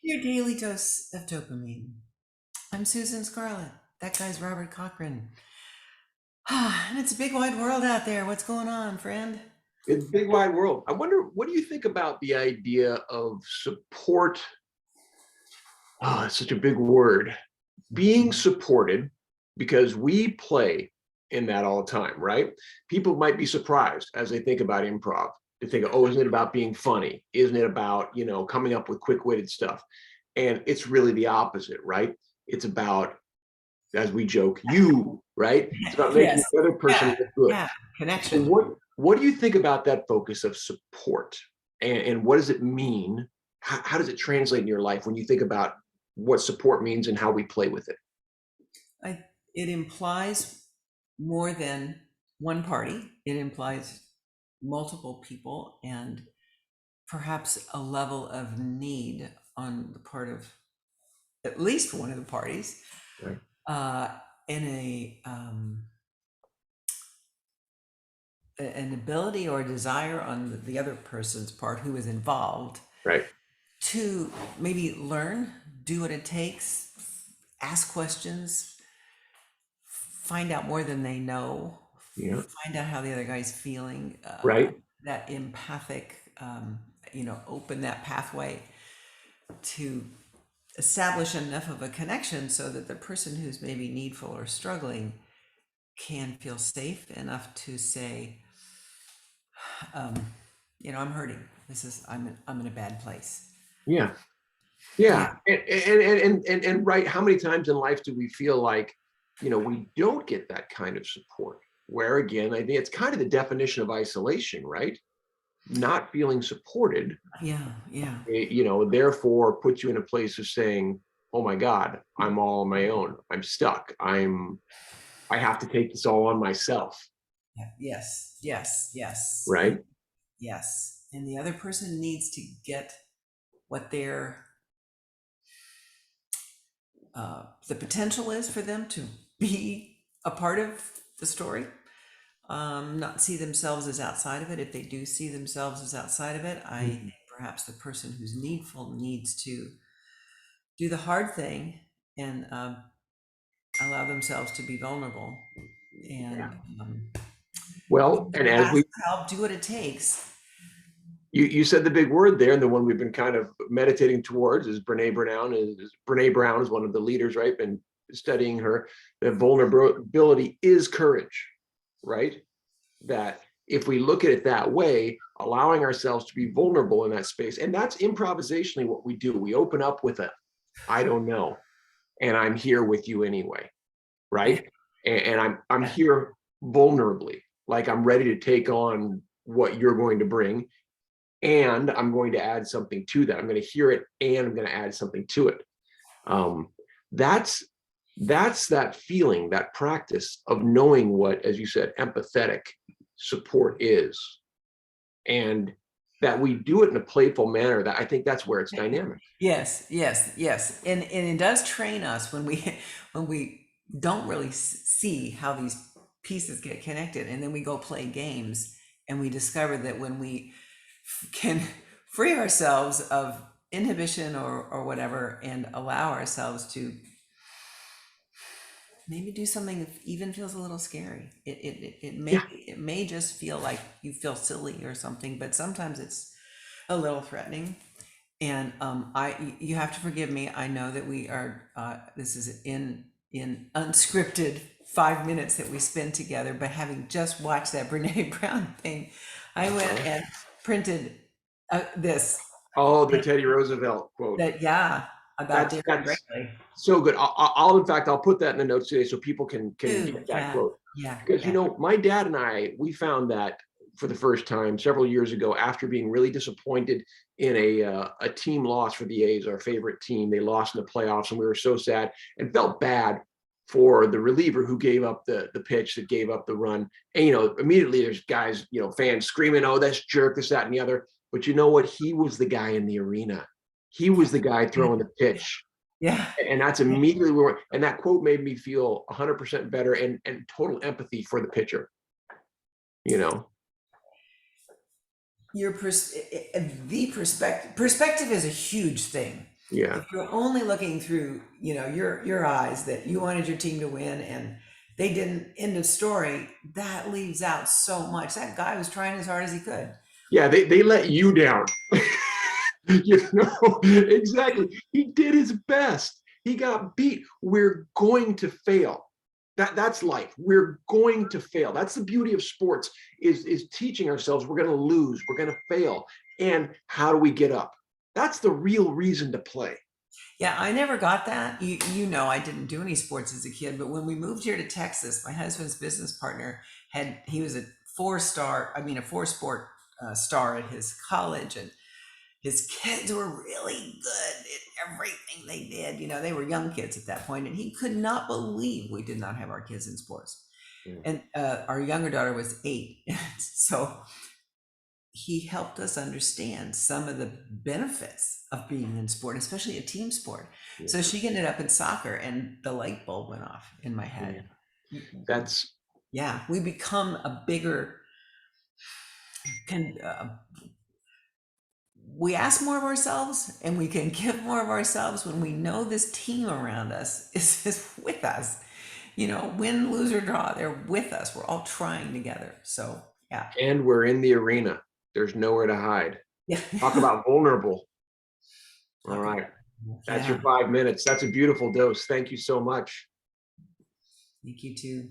Your daily dose of dopamine. I'm Susan Scarlett. That guy's Robert Cochran. And it's a big wide world out there. What's going on, friend? It's a big wide world. I wonder, what do you think about the idea of support? Oh, it's such a big word. Being supported, because we play in that all the time, right? People might be surprised as they think about improv. They think, oh, isn't it about being funny? Isn't it about, coming up with quick-witted stuff? And it's really the opposite, right? It's about, as we joke, you, right? It's about making Yes. the other person Yeah. look good. Yeah. So Connection. what do you think about that focus of support, and what does it mean? How does it translate in your life when you think about what support means and how we play with it? I, it implies more than one party. It implies multiple people and perhaps a level of need on the part of at least one of the parties, Right. uh, in an ability or a desire on the other person's part who is involved Right. to maybe learn, do what it takes, ask questions, find out more than they know, Yeah. find out how the other guy's feeling, Right. that empathic, open that pathway to establish enough of a connection so that the person who's maybe needful or struggling can feel safe enough to say, um, I'm hurting. I'm in a bad place. Yeah. Yeah. Yeah. And right, how many times in life do we feel like, we don't get that kind of support? Where again, I think it's kind of the definition of isolation, right? Not feeling supported, Yeah. Yeah. therefore puts you in a place of saying, oh my God, I'm all on my own. I'm stuck. I have to take this all on myself. Yeah. Yes. Yes. Yes. Right. Yes. And the other person needs to get what the potential is for them to be a part of the story. Not see themselves as outside of it. If they do see themselves as outside of it, I think perhaps the person who's needful needs to do the hard thing and allow themselves to be vulnerable Yeah. and Well, and as ask we for help, do what it takes. you said the big word there, and the one we've been kind of meditating towards is Brene Brown is one of the leaders, right? Been studying her. That vulnerability is courage, right? That if we look at it that way, allowing ourselves to be vulnerable in that space, and that's improvisationally what we do. We open up with a, I don't know, and I'm here with you anyway, Yeah. right? And I'm here vulnerably, like I'm ready to take on what you're going to bring, and I'm going to add something to that. I'm going to hear it, and I'm going to add something to it. Um, that's that feeling, that practice of knowing what, as you said, empathetic support is, and that we do it in a playful manner. That I think that's where it's dynamic. Yes, yes, yes. And it does train us when we don't really see how these pieces get connected, and then we go play games and we discover that when we can free ourselves of inhibition or whatever and allow ourselves to maybe do something that even feels a little scary. Yeah. It may just feel like you feel silly or something, but sometimes it's a little threatening. And you have to forgive me. I know that we are. This is in unscripted 5 minutes that we spend together. But having just watched that Brene Brown thing, I went and printed this. Oh, the Teddy Roosevelt quote. That yeah, about Darren That's Gregory. so good. I'll in fact I'll put that in the notes today so people can Dude, get that yeah, quote, yeah, because yeah. my dad and I, we found that for the first time several years ago after being really disappointed in a team loss for the A's, our favorite team. They lost in the playoffs, and we were so sad and felt bad for the reliever who gave up the pitch, that gave up the run. And immediately there's guys, fans screaming, "Oh, that's jerk, this, that, and the other." But you know what? He was the guy in the arena. He was the guy throwing the pitch. Yeah. And that's immediately where, and that quote made me feel 100% better, and total empathy for the pitcher, you know. The perspective is a huge thing. Yeah. If you're only looking through, your eyes that you wanted your team to win and they didn't, end of story, that leaves out so much. That guy was trying as hard as he could. Yeah, they let you down. Exactly. He did his best. He got beat. We're going to fail. That's life. We're going to fail. That's the beauty of sports, is teaching ourselves we're going to lose, we're going to fail. And how do we get up? That's the real reason to play. Yeah, I never got that. I didn't do any sports as a kid, but when we moved here to Texas, my husband's business partner he was a a 4 sport star at his college, and his kids were really good at everything they did. They were young kids at that point, and he could not believe we did not have our kids in sports. Yeah. And our younger daughter was 8, so he helped us understand some of the benefits of being in sport, especially a team sport. Yeah. So she ended up in soccer, and the light bulb went off in my head. That's Yeah, we become a bigger, can we ask more of ourselves, and we can give more of ourselves when we know this team around us is with us. Win, lose, or draw, they're with us. We're all trying together. So yeah. and we're in the arena. There's nowhere to hide. Yeah. Talk about vulnerable. All Talk about, right. That's yeah. your 5 minutes. That's a beautiful dose. Thank you so much. Thank you too.